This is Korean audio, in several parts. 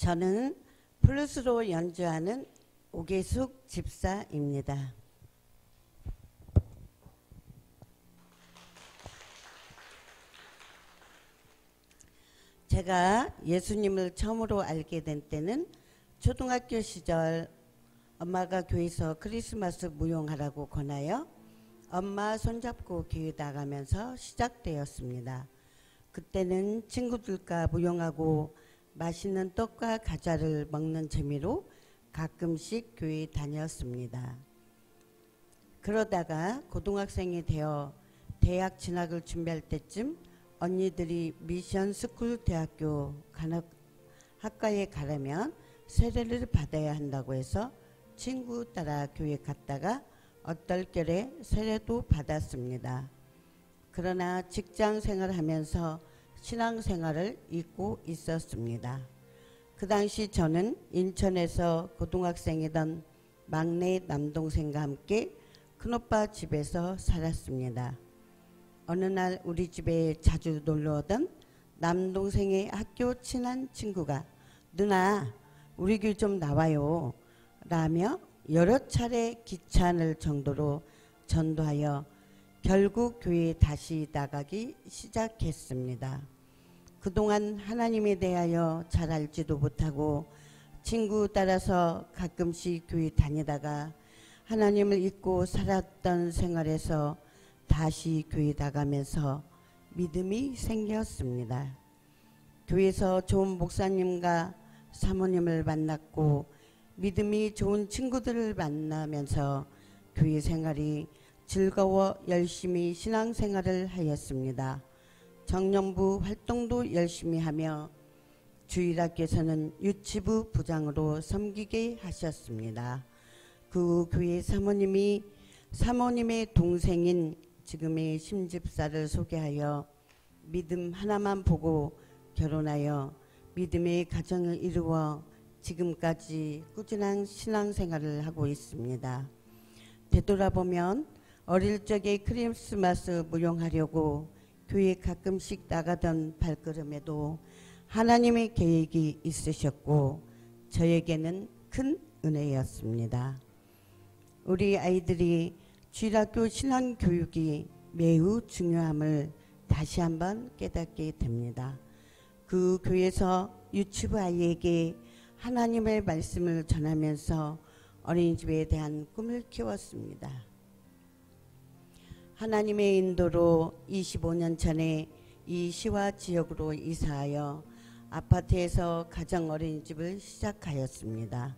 저는 플룻으로 연주하는 오계숙 집사입니다. 제가 예수님을 처음으로 알게 된 때는 초등학교 시절 엄마가 교회에서 크리스마스 무용하라고 권하여 엄마 손잡고 교회 나가면서 시작되었습니다. 그때는 친구들과 무용하고 맛있는 떡과 과자를 먹는 재미로 가끔씩 교회에 다녔습니다. 그러다가 고등학생이 되어 대학 진학을 준비할 때쯤 언니들이 미션 스쿨 대학교 학과에 가려면 세례를 받아야 한다고 해서 친구 따라 교회 갔다가 어떨결에 세례도 받았습니다. 그러나 직장 생활하면서 신앙생활을 잊고 있었습니다. 그 당시 저는 인천에서 고등학생이던 막내 남동생과 함께 큰오빠 집에서 살았습니다. 어느 날 우리 집에 자주 놀러오던 남동생의 학교 친한 친구가 누나 우리 교회 좀 나와요 라며 여러 차례 귀찮을 정도로 전도하여 결국 교회에 다시 나가기 시작했습니다. 그동안 하나님에 대하여 잘 알지도 못하고 친구 따라서 가끔씩 교회 다니다가 하나님을 잊고 살았던 생활에서 다시 교회 나가면서 믿음이 생겼습니다. 교회에서 좋은 목사님과 사모님을 만났고 믿음이 좋은 친구들을 만나면서 교회 생활이 즐거워 열심히 신앙생활을 하였습니다. 청년부 활동도 열심히 하며 주일학교에서는 유치부 부장으로 섬기게 하셨습니다. 그 교회 사모님이 사모님의 동생인 지금의 심집사를 소개하여 믿음 하나만 보고 결혼하여 믿음의 가정을 이루어 지금까지 꾸준한 신앙생활을 하고 있습니다. 되돌아보면 어릴 적에 크리스마스 무용하려고 교회 가끔씩 나가던 발걸음에도 하나님의 계획이 있으셨고 저에게는 큰 은혜였습니다. 우리 아이들이 주일학교 신앙교육이 매우 중요함을 다시 한번 깨닫게 됩니다. 그 교회에서 유치부 아이에게 하나님의 말씀을 전하면서 어린이집에 대한 꿈을 키웠습니다. 하나님의 인도로 25년 전에 이 시와 지역으로 이사하여 아파트에서 가정 어린이집을 시작하였습니다.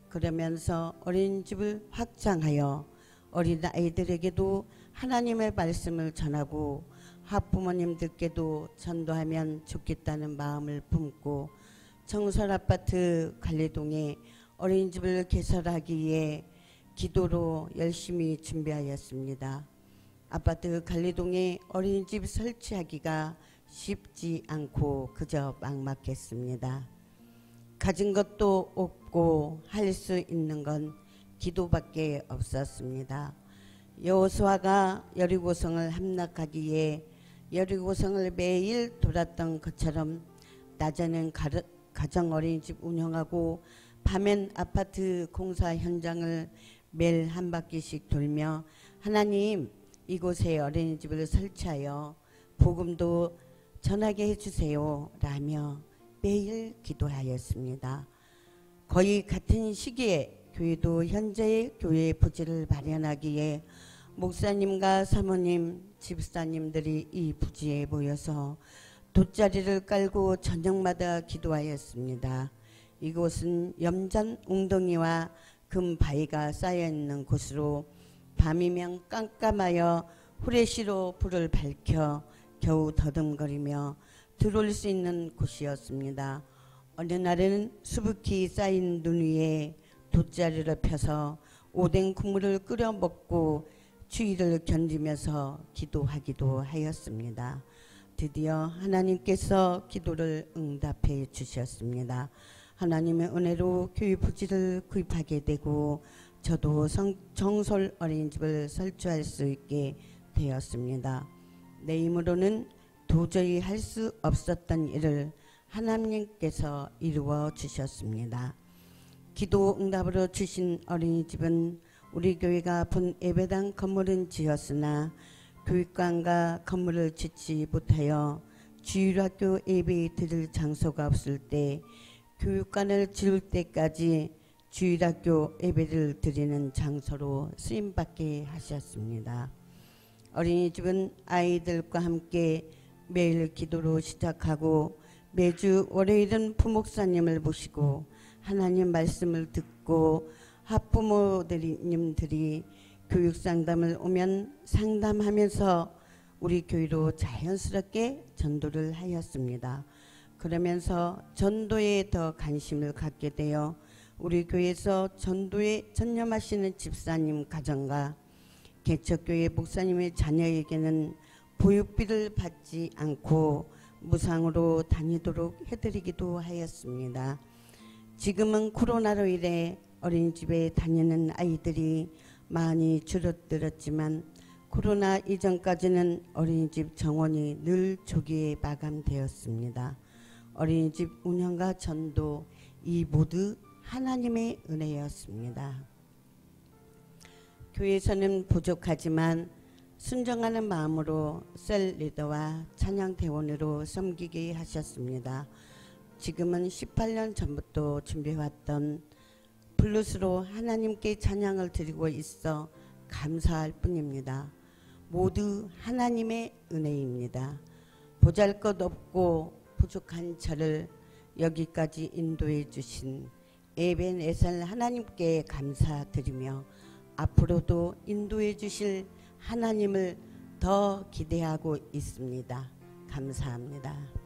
그러면서 어린이집을 확장하여 어린아이들에게도 하나님의 말씀을 전하고 학부모님들께도 전도하면 좋겠다는 마음을 품고 청설아파트 관리동에 어린이집을 개설하기 위해 기도로 열심히 준비하였습니다. 아파트 관리동에 어린이집 설치하기가 쉽지 않고 그저 막막했습니다. 가진 것도 없고 할 수 있는 건 기도밖에 없었습니다. 여호수아가 여리고성을 함락하기에 여리고성을 매일 돌았던 것처럼 낮에는 가정 어린이집 운영하고 밤엔 아파트 공사 현장을 매일 한 바퀴씩 돌며 하나님 이곳에 어린이집을 설치하여 복음도 전하게 해주세요 라며 매일 기도하였습니다. 거의 같은 시기에 교회도 현재의 교회 부지를 마련하기에 목사님과 사모님, 집사님들이 이 부지에 모여서 돗자리를 깔고 저녁마다 기도하였습니다. 이곳은 염전 웅덩이와 금 바위가 쌓여있는 곳으로 밤이면 깜깜하여 후레쉬로 불을 밝혀 겨우 더듬거리며 들어올 수 있는 곳이었습니다. 어느 날은 수북히 쌓인 눈 위에 돗자리를 펴서 오뎅 국물을 끓여 먹고 추위를 견디면서 기도하기도 하였습니다. 드디어 하나님께서 기도를 응답해 주셨습니다. 하나님의 은혜로 교회 부지를 구입하게 되고 저도 정솔 어린이집을 설치할 수 있게 되었습니다. 내 힘으로는 도저히 할 수 없었던 일을 하나님께서 이루어 주셨습니다. 기도 응답으로 주신 어린이집은 우리 교회가 본 예배당 건물은 지었으나 교육관과 건물을 짓지 못하여 주일학교 예배 드릴 장소가 없을 때 교육관을 지을 때까지 주일학교 예배를 드리는 장소로 쓰임받게 하셨습니다. 어린이집은 아이들과 함께 매일 기도로 시작하고 매주 월요일은 부목사님을 모시고 하나님 말씀을 듣고 학부모님들이 교육 상담을 오면 상담하면서 우리 교회로 자연스럽게 전도를 하였습니다. 그러면서 전도에 더 관심을 갖게 되어 우리 교회에서 전도에 전념하시는 집사님 가정과 개척교회 목사님의 자녀에게는 보육비를 받지 않고 무상으로 다니도록 해드리기도 하였습니다. 지금은 코로나로 인해 어린이집에 다니는 아이들이 많이 줄어들었지만 코로나 이전까지는 어린이집 정원이 늘 조기에 마감되었습니다. 어린이집 운영과 전도 이 모두 하나님의 은혜였습니다. 교회에서는 부족하지만 순정하는 마음으로 셀 리더와 찬양 대원으로 섬기게 하셨습니다. 지금은 18년 전부터 준비해왔던 블루스로 하나님께 찬양을 드리고 있어 감사할 뿐입니다. 모두 하나님의 은혜입니다. 보잘것없고 부족한 저를 여기까지 인도해 주신 에벤에셀 하나님께 감사드리며 앞으로도 인도해 주실 하나님을 더 기대하고 있습니다. 감사합니다.